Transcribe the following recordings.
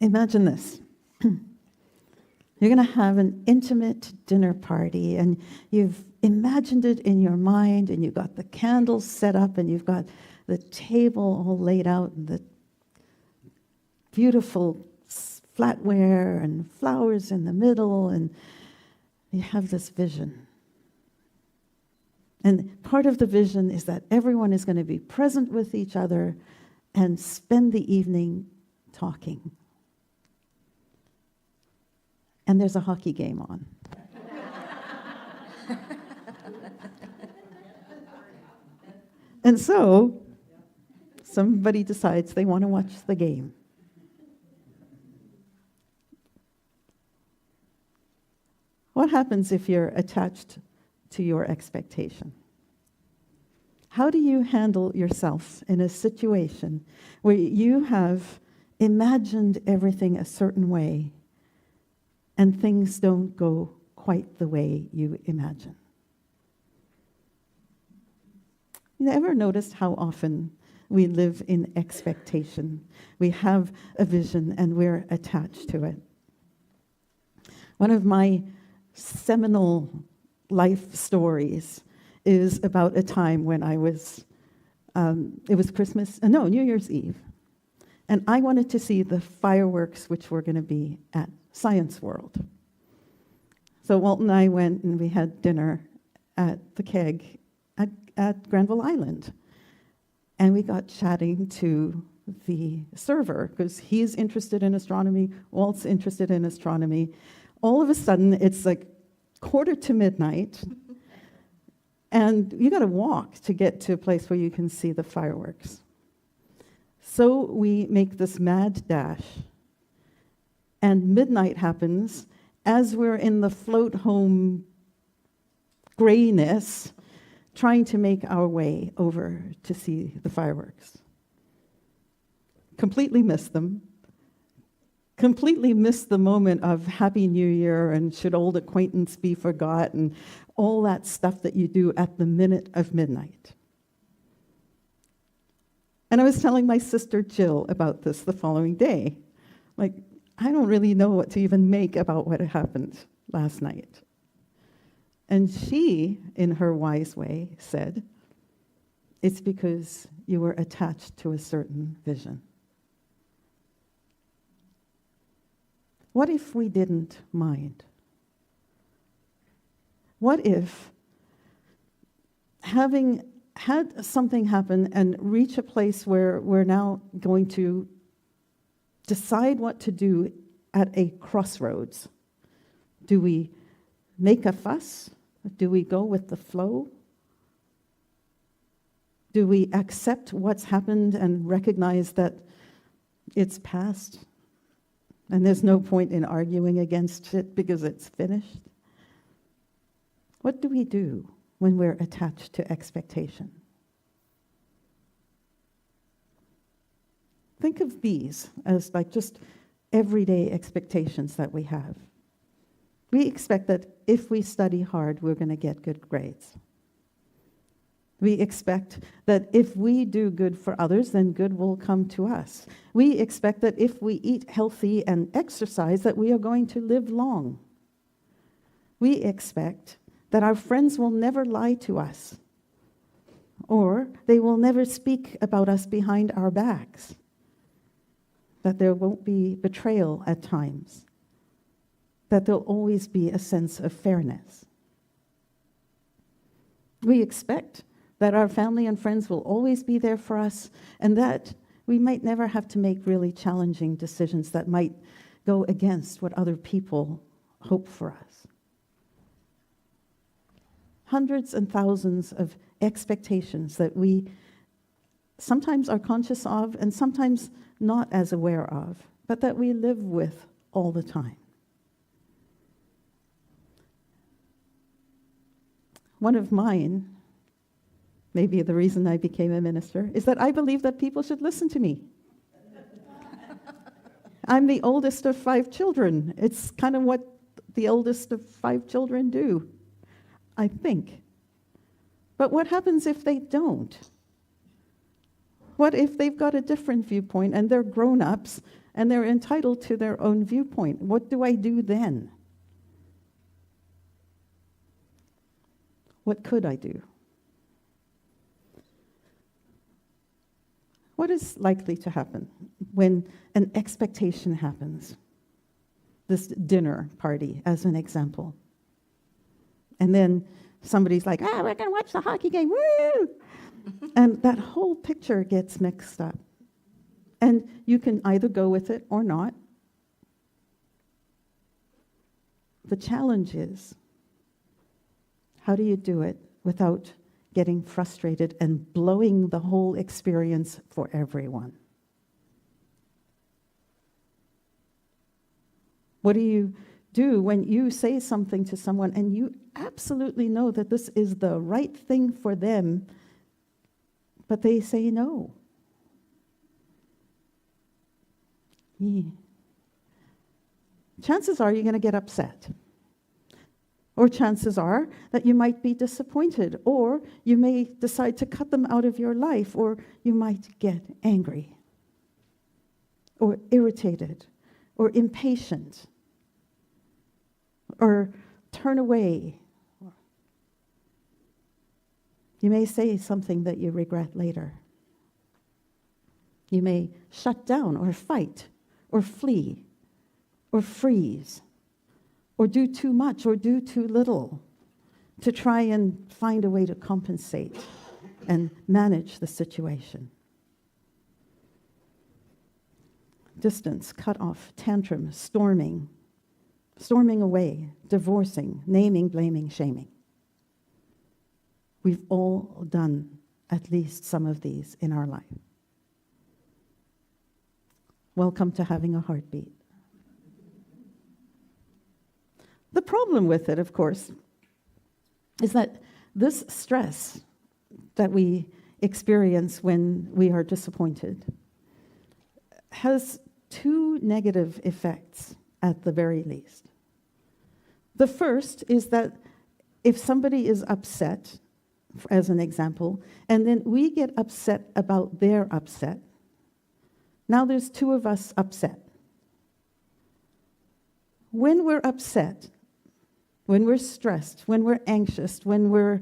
Imagine this. You're going to have an intimate dinner party, and you've imagined it in your mind, and you've got the candles set up, and you've got the table all laid out, and the beautiful flatware and flowers in the middle, and you have this vision. And part of the vision is that everyone is going to be present with each other and spend the evening talking. And there's a hockey game on. And so, somebody decides they want to watch the game. What happens if you're attached to your expectation? How do you handle yourself in a situation where you have imagined everything a certain way and things don't go quite the way you imagine? You ever noticed how often we live in expectation? We have a vision and we're attached to it. One of my seminal life stories is about a time when I was, it was New Year's Eve. And I wanted to see the fireworks which were going to be at Science World. So Walt and I went and we had dinner at the Keg at Granville Island. And we got chatting to the server because he's interested in astronomy, Walt's interested in astronomy. All of a sudden, it's like 1:45, and you got to walk to get to a place where you can see the fireworks. So we make this mad dash, and midnight happens as we're in the float home grayness, trying to make our way over to see the fireworks. Completely missed them. Completely missed the moment of Happy New Year and should old acquaintance be forgot and all that stuff that you do at the minute of midnight. And I was telling my sister Jill about this the following day. Like, I don't really know what to even make about what happened last night. And she, in her wise way, said, it's because you were attached to a certain vision. What if we didn't mind? What if, having had something happen and reach a place where we're now going to decide what to do at a crossroads? Do we make a fuss? Do we go with the flow? Do we accept what's happened and recognize that it's past? And there's no point in arguing against it because it's finished. What do we do when we're attached to expectation? Think of these as like just everyday expectations that we have. We expect that if we study hard, we're going to get good grades. We expect that if we do good for others, then good will come to us. We expect that if we eat healthy and exercise, that we are going to live long. We expect that our friends will never lie to us, or they will never speak about us behind our backs, that there won't be betrayal at times, that there'll always be a sense of fairness. We expect that our family and friends will always be there for us, and that we might never have to make really challenging decisions that might go against what other people hope for us. Hundreds and thousands of expectations that we sometimes are conscious of and sometimes not as aware of, but that we live with all the time. One of mine, maybe the reason I became a minister, is that I believe that people should listen to me. I'm the oldest of 5 children. It's kind of what the oldest of 5 children do, I think. But what happens if they don't? What if they've got a different viewpoint and they're grown-ups and they're entitled to their own viewpoint. What do I do then? What could I do? What is likely to happen when an expectation happens? This dinner party, as an example. And then somebody's like, we're going to watch the hockey game, woo! And that whole picture gets mixed up. And you can either go with it or not. The challenge is, how do you do it without getting frustrated and blowing the whole experience for everyone? What do you do when you say something to someone and you absolutely know that this is the right thing for them, but they say no? Chances are you're going to get upset. Or chances are that you might be disappointed, or you may decide to cut them out of your life, or you might get angry, or irritated, or impatient, or turn away. You may say something that you regret later. You may shut down, or fight, or flee, or freeze, or do too much or do too little to try and find a way to compensate and manage the situation. Distance, cut off, tantrum, storming away, divorcing, naming, blaming, shaming. We've all done at least some of these in our life. Welcome to having a heartbeat. The problem with it, of course, is that this stress that we experience when we are disappointed has two negative effects at the very least. The first is that if somebody is upset, as an example, and then we get upset about their upset, now there's two of us upset. When we're upset, when we're stressed, when we're anxious, when we're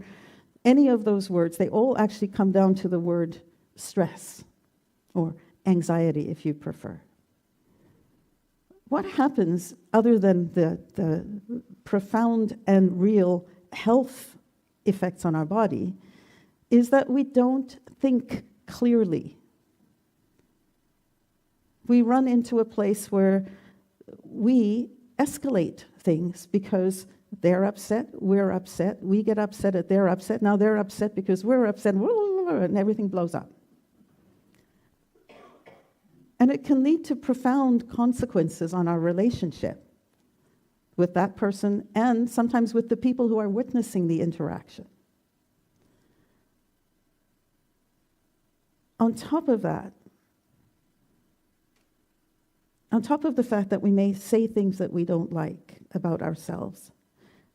any of those words, they all actually come down to the word stress or anxiety, if you prefer. What happens, other than the profound and real health effects on our body, is that we don't think clearly. We run into a place where we escalate things because they're upset, we're upset, we get upset at they're upset, now they're upset because we're upset, and everything blows up. And it can lead to profound consequences on our relationship with that person and sometimes with the people who are witnessing the interaction. On top of that, on top of the fact that we may say things that we don't like about ourselves,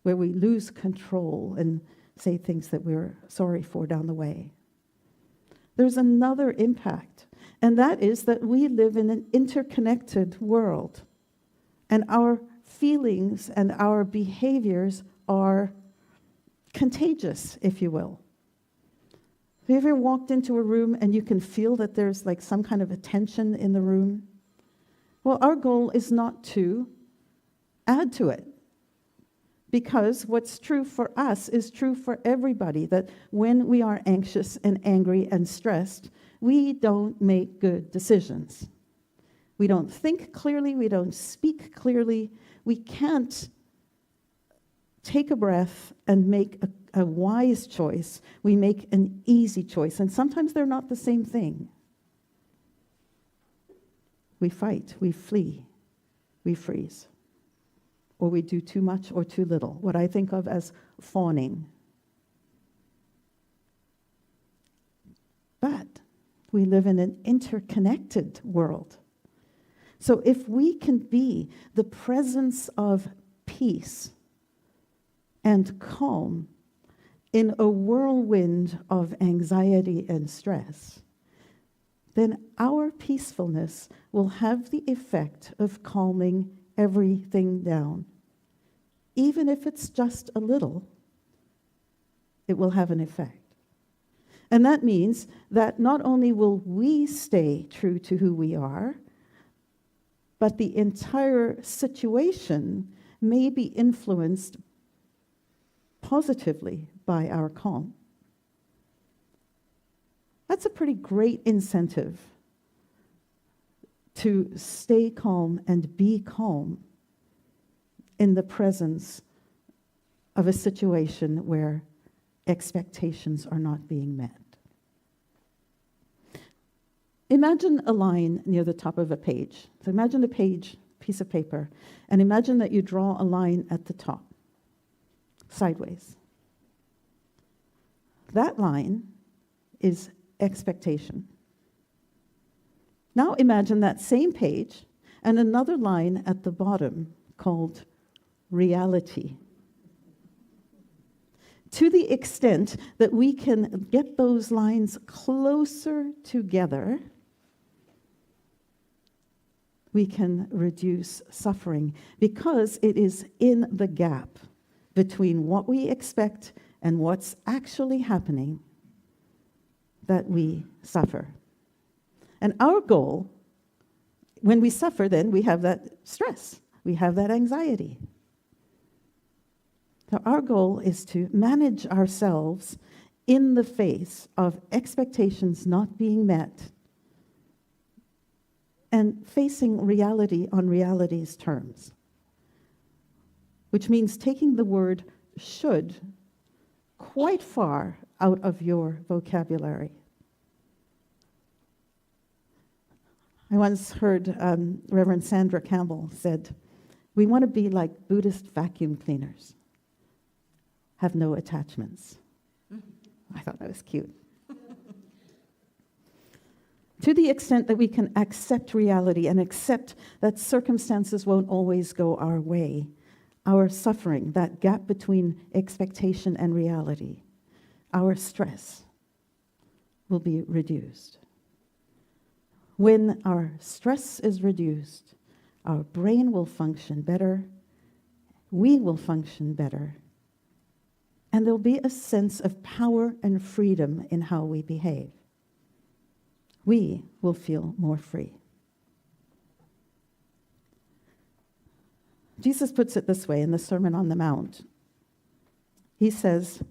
where we lose control and say things that we're sorry for down the way, there's another impact, and that is that we live in an interconnected world, and our feelings and our behaviors are contagious, if you will. Have you ever walked into a room and you can feel that there's like some kind of a tension in the room? Well, our goal is not to add to it, because what's true for us is true for everybody, that when we are anxious and angry and stressed, we don't make good decisions. We don't think clearly, we don't speak clearly, we can't take a breath and make a wise choice. We make an easy choice, and sometimes they're not the same thing. We fight, we flee, we freeze, or we do too much or too little, what I think of as fawning. But we live in an interconnected world. So if we can be the presence of peace and calm in a whirlwind of anxiety and stress, then our peacefulness will have the effect of calming everything down. Even if it's just a little, it will have an effect. And that means that not only will we stay true to who we are, but the entire situation may be influenced positively by our calm. That's a pretty great incentive to stay calm and be calm in the presence of a situation where expectations are not being met. Imagine a line near the top of a page. So imagine a piece of paper, and imagine that you draw a line at the top, sideways. That line is expectation. Now imagine that same page and another line at the bottom called reality. To the extent that we can get those lines closer together, we can reduce suffering, because it is in the gap between what we expect and what's actually happening that we suffer. And our goal, when we suffer, then we have that stress, we have that anxiety. So our goal is to manage ourselves in the face of expectations not being met and facing reality on reality's terms, which means taking the word should quite far out of your vocabulary. I once heard Reverend Sandra Campbell said, "We want to be like Buddhist vacuum cleaners, have no attachments." I thought that was cute. To the extent that we can accept reality and accept that circumstances won't always go our way, our suffering, that gap between expectation and reality, our stress will be reduced. When our stress is reduced, our brain will function better, we will function better, and there'll be a sense of power and freedom in how we behave. We will feel more free. Jesus puts it this way in the Sermon on the Mount. He says,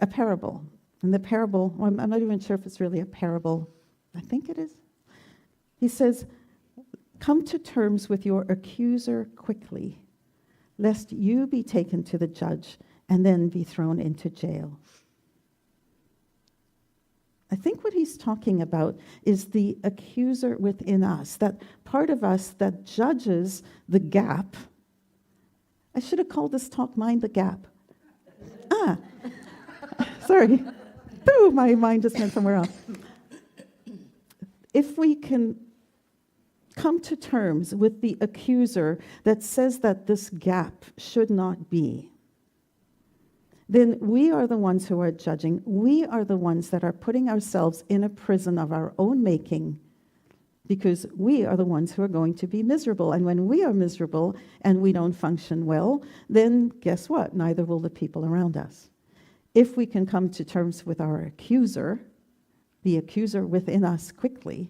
a parable. And the parable, I'm not even sure if it's really a parable. I think it is. He says, "Come to terms with your accuser quickly, lest you be taken to the judge and then be thrown into jail." I think what he's talking about is the accuser within us, that part of us that judges the gap. I should have called this talk Mind the Gap. Sorry. Ooh, my mind just went somewhere else. If we can come to terms with the accuser that says that this gap should not be, then we are the ones who are judging. We are the ones that are putting ourselves in a prison of our own making, because we are the ones who are going to be miserable. And when we are miserable and we don't function well, then guess what? Neither will the people around us. If we can come to terms with our accuser, the accuser within us quickly,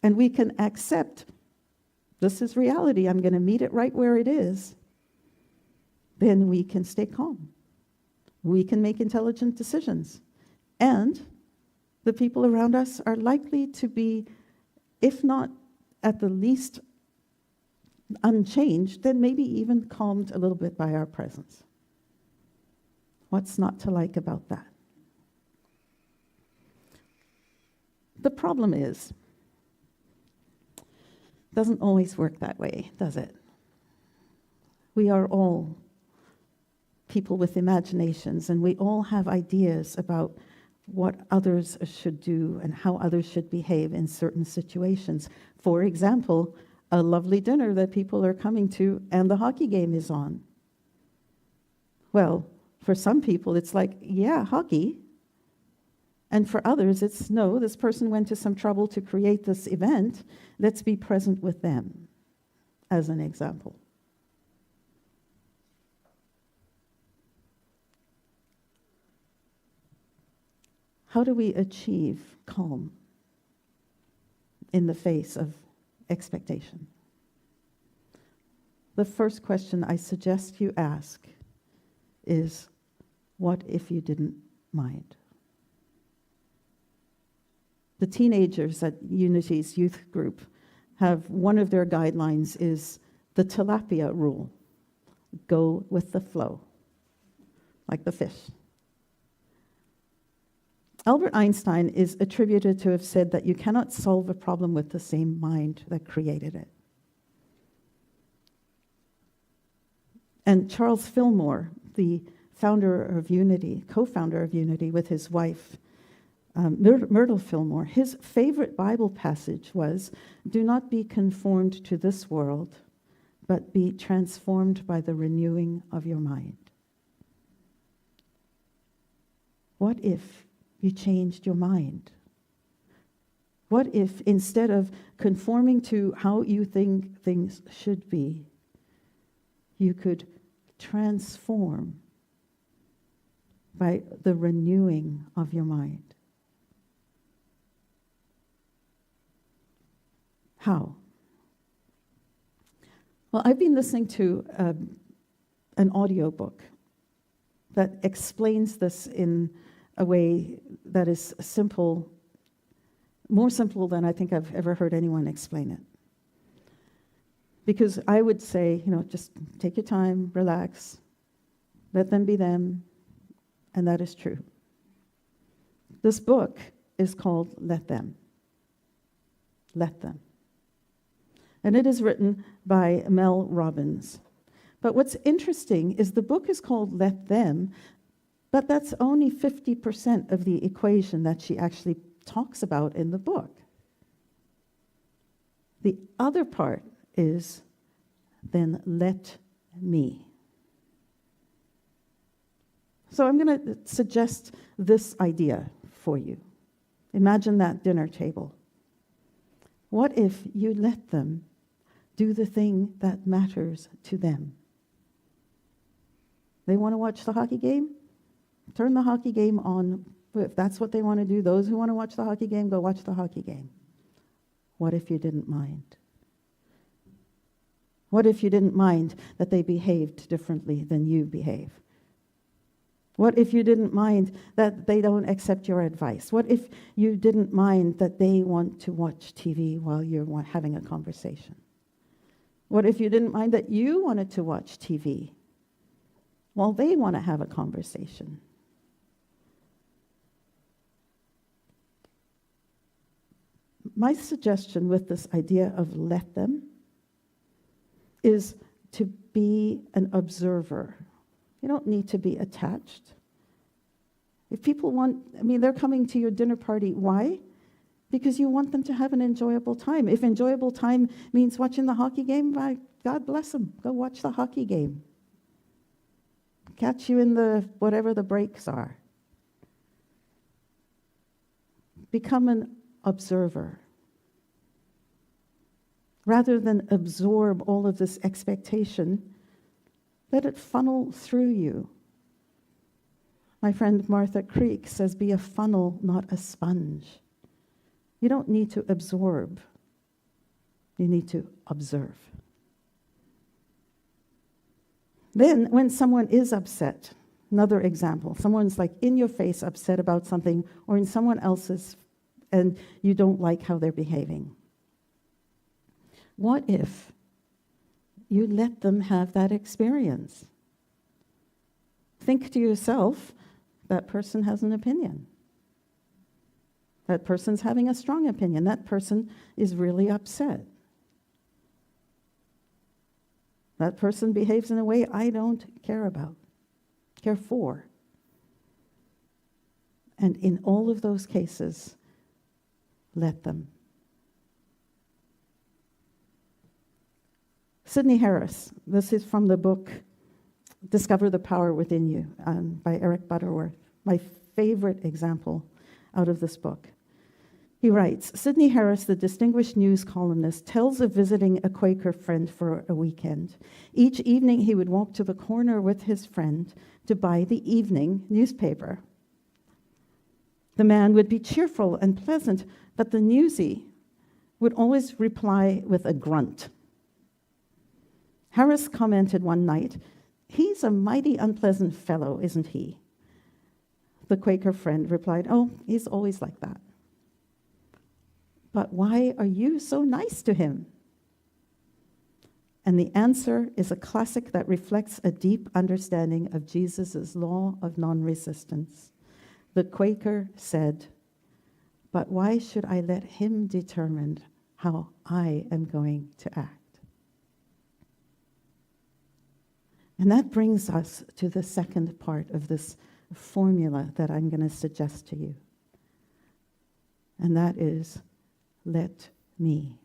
and we can accept, this is reality, I'm going to meet it right where it is, then we can stay calm. We can make intelligent decisions. And the people around us are likely to be, if not at the least unchanged, then maybe even calmed a little bit by our presence. What's not to like about that? The problem is, it doesn't always work that way, does it? We are all people with imaginations, and we all have ideas about what others should do and how others should behave in certain situations. For example, a lovely dinner that people are coming to and the hockey game is on. Well, for some people, it's like, yeah, hockey. And for others, it's no, this person went to some trouble to create this event. Let's be present with them, as an example. How do we achieve calm in the face of expectation? The first question I suggest you ask is, what if you didn't mind? The teenagers at Unity's youth group have one of their guidelines is the tilapia rule. Go with the flow, like the fish. Albert Einstein is attributed to have said that you cannot solve a problem with the same mind that created it. And Charles Fillmore, the founder of Unity, co-founder of Unity with his wife, Myrtle Fillmore, his favorite Bible passage was, "Do not be conformed to this world, but be transformed by the renewing of your mind." What if you changed your mind? What if instead of conforming to how you think things should be, you could transform by the renewing of your mind? How? Well, I've been listening to an audiobook that explains this in a way that is simple, more simple than I think I've ever heard anyone explain it. Because I would say, just take your time, relax, let them be them, and that is true. This book is called Let Them. Let Them. And it is written by Mel Robbins. But what's interesting is the book is called Let Them, but that's only 50% of the equation that she actually talks about in the book. The other part is, then let me. So I'm going to suggest this idea for you. Imagine that dinner table. What if you let them do the thing that matters to them? They want to watch the hockey game? Turn the hockey game on. If that's what they want to do, those who want to watch the hockey game, go watch the hockey game. What if you didn't mind? What if you didn't mind that they behaved differently than you behave? What if you didn't mind that they don't accept your advice? What if you didn't mind that they want to watch TV while you're having a conversation? What if you didn't mind that you wanted to watch TV while they want to have a conversation? My suggestion with this idea of let them is to be an observer. You don't need to be attached. If people they're coming to your dinner party. Why? Because you want them to have an enjoyable time. If enjoyable time means watching the hockey game, God bless them. Go watch the hockey game. Catch you in whatever the breaks are. Become an observer. Rather than absorb all of this expectation, let it funnel through you. My friend Martha Creek says, be a funnel, not a sponge. You don't need to absorb. You need to observe. Then, when someone is upset, another example, someone's like in your face upset about something, or in someone else's, and you don't like how they're behaving. What if you let them have that experience? Think to yourself, that person has an opinion. That person's having a strong opinion. That person is really upset. That person behaves in a way I don't care for. And in all of those cases, let them. Sidney Harris, this is from the book Discover the Power Within You by Eric Butterworth. My favorite example out of this book. He writes, Sidney Harris, the distinguished news columnist, tells of visiting a Quaker friend for a weekend. Each evening he would walk to the corner with his friend to buy the evening newspaper. The man would be cheerful and pleasant, but the newsie would always reply with a grunt. Harris commented one night, "He's a mighty unpleasant fellow, isn't he?" The Quaker friend replied, "Oh, he's always like that." "But why are you so nice to him?" And the answer is a classic that reflects a deep understanding of Jesus' law of non-resistance. The Quaker said, "But why should I let him determine how I am going to act?" And that brings us to the second part of this formula that I'm going to suggest to you. And that is, let me.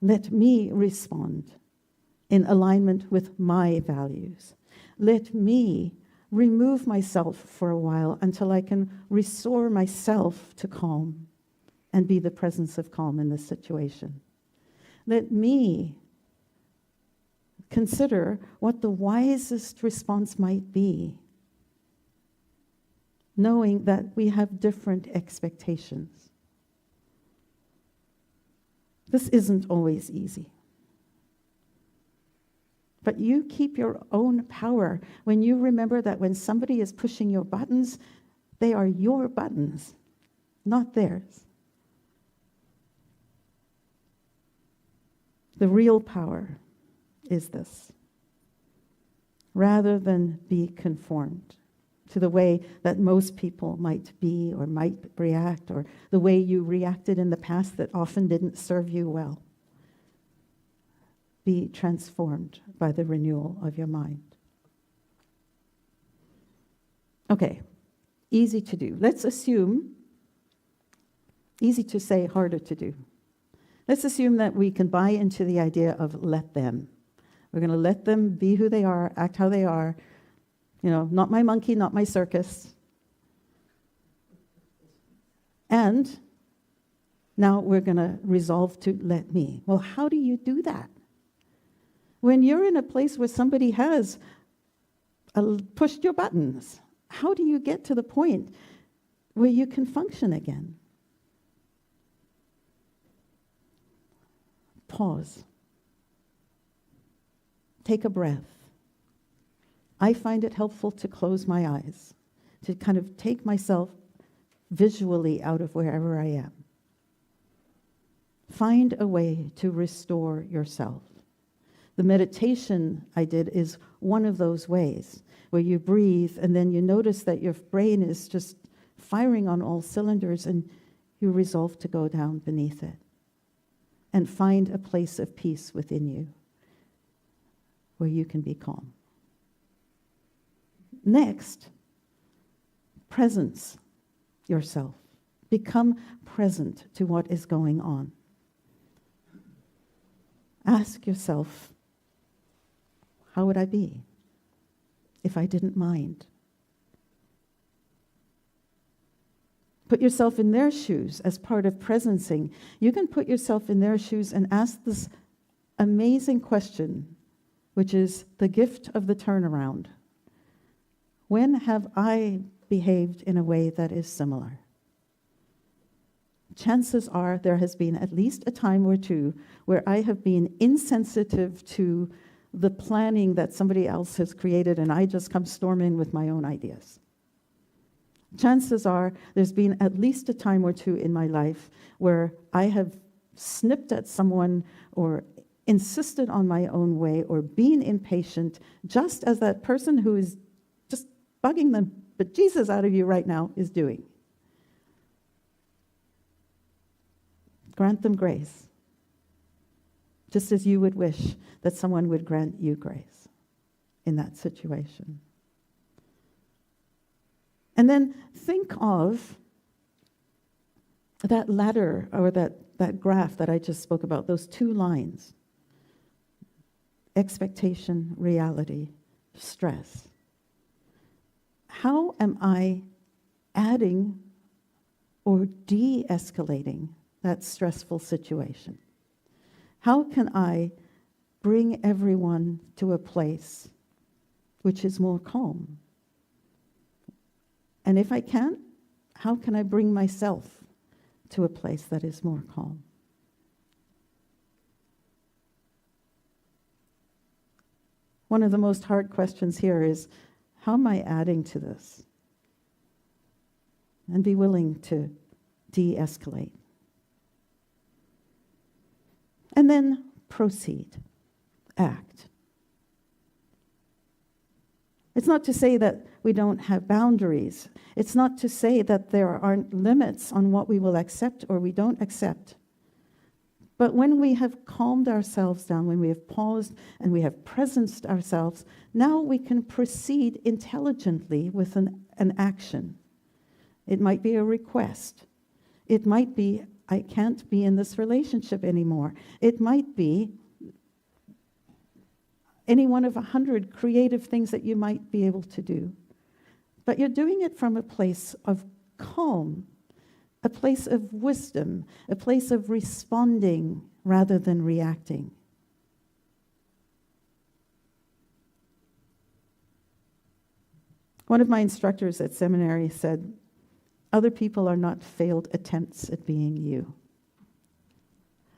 Let me respond in alignment with my values. Let me remove myself for a while until I can restore myself to calm and be the presence of calm in this situation. Let me consider what the wisest response might be, knowing that we have different expectations. This isn't always easy. But you keep your own power when you remember that when somebody is pushing your buttons, they are your buttons, not theirs. The real power is this. Rather than be conformed to the way that most people might be or might react, or the way you reacted in the past that often didn't serve you well, be transformed by the renewal of your mind. Okay, easy to do. Let's assume, easy to say, harder to do. Let's assume that we can buy into the idea of let them. We're going to let them be who they are, act how they are. You know, not my monkey, not my circus. And now we're going to resolve to let me. Well, how do you do that? When you're in a place where somebody has pushed your buttons, how do you get to the point where you can function again? Pause. Take a breath. I find it helpful to close my eyes, to kind of take myself visually out of wherever I am. Find a way to restore yourself. The meditation I did is one of those ways, where you breathe and then you notice that your brain is just firing on all cylinders and you resolve to go down beneath it and find a place of peace within you where you can be calm. Next, presence yourself. Become present to what is going on. Ask yourself, how would I be if I didn't mind? Put yourself in their shoes as part of presencing. You can put yourself in their shoes and ask this amazing question, which is the gift of the turnaround. When have I behaved in a way that is similar? Chances are there has been at least a time or two where I have been insensitive to the planning that somebody else has created and I just come storming with my own ideas. Chances are there's been at least a time or two in my life where I have snipped at someone or insisted on my own way or been impatient, just as that person who is just bugging them, but Jesus out of you right now, is doing. Grant them grace, just as you would wish that someone would grant you grace in that situation. And then think of that ladder or that graph that I just spoke about, those two lines. Expectation, reality, stress. How am I adding or de-escalating that stressful situation? How can I bring everyone to a place which is more calm? And if I can't, how can I bring myself to a place that is more calm? One of the most hard questions here is, how am I adding to this? And be willing to de-escalate. And then proceed, act. It's not to say that we don't have boundaries. It's not to say that there aren't limits on what we will accept or we don't accept. But when we have calmed ourselves down, when we have paused and we have presenced ourselves, now we can proceed intelligently with an action. It might be a request. It might be, I can't be in this relationship anymore. It might be any one of 100 creative things that you might be able to do. But you're doing it from a place of calm, a place of wisdom, a place of responding rather than reacting. One of my instructors at seminary said, other people are not failed attempts at being you.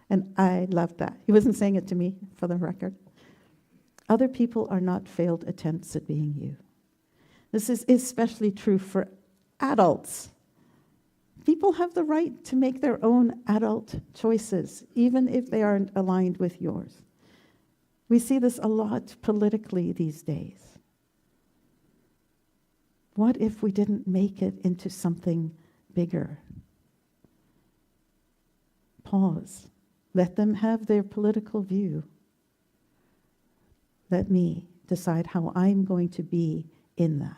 And I loved that. He wasn't saying it to me, for the record. Other people are not failed attempts at being you. This is especially true for adults. People have the right to make their own adult choices, even if they aren't aligned with yours. We see this a lot politically these days. What if we didn't make it into something bigger? Pause. Let them have their political view. Let me decide how I'm going to be in that.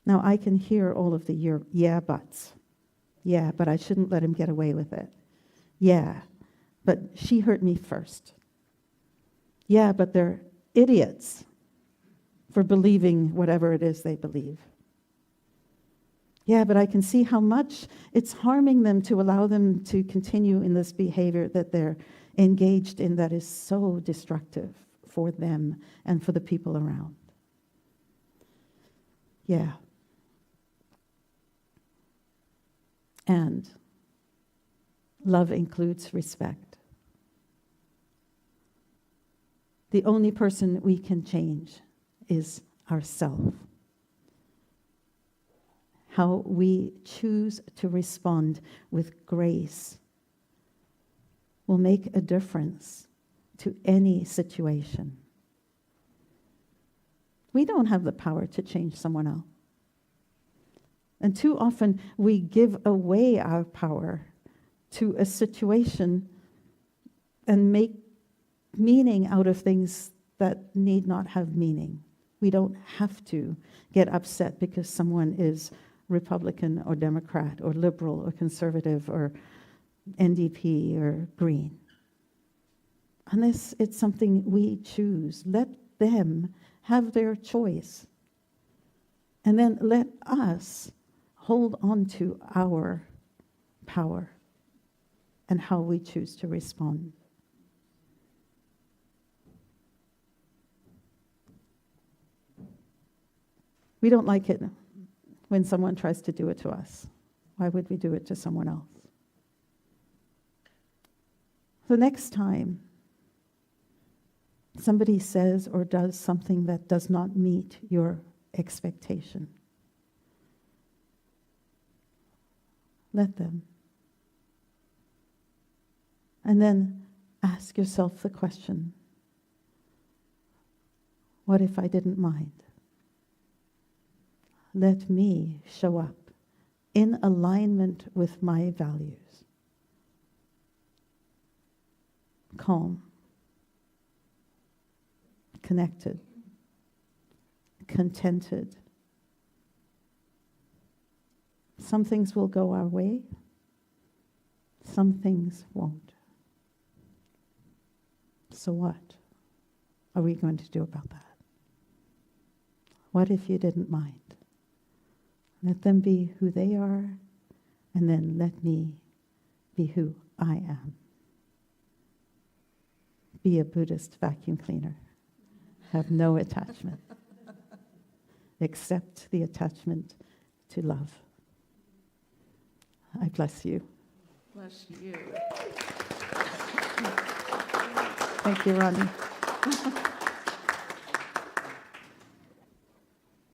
Now, I can hear all of the yeah buts. Yeah, but I shouldn't let him get away with it. Yeah, but she hurt me first. Yeah, but they're idiots for believing whatever it is they believe. Yeah, but I can see how much it's harming them to allow them to continue in this behavior that they're engaged in that is so destructive for them and for the people around. Yeah. And love includes respect. The only person we can change is ourselves. How we choose to respond with grace will make a difference to any situation. We don't have the power to change someone else. And too often we give away our power to a situation and make meaning out of things that need not have meaning. We don't have to get upset because someone is Republican or Democrat or liberal or conservative or NDP or Green. Unless it's something we choose, let them have their choice. And then let us hold on to our power and how we choose to respond. We don't like it when someone tries to do it to us. Why would we do it to someone else? The next time somebody says or does something that does not meet your expectation, let them. And then ask yourself the question, what if I didn't mind? Let me show up in alignment with my values. Calm, connected, contented. Some things will go our way, some things won't. So what are we going to do about that? What if you didn't mind? Let them be who they are, and then let me be who I am. Be a Buddhist vacuum cleaner. Have no attachment. Accept the attachment to love. I bless you. Bless you. Thank you, Ronnie.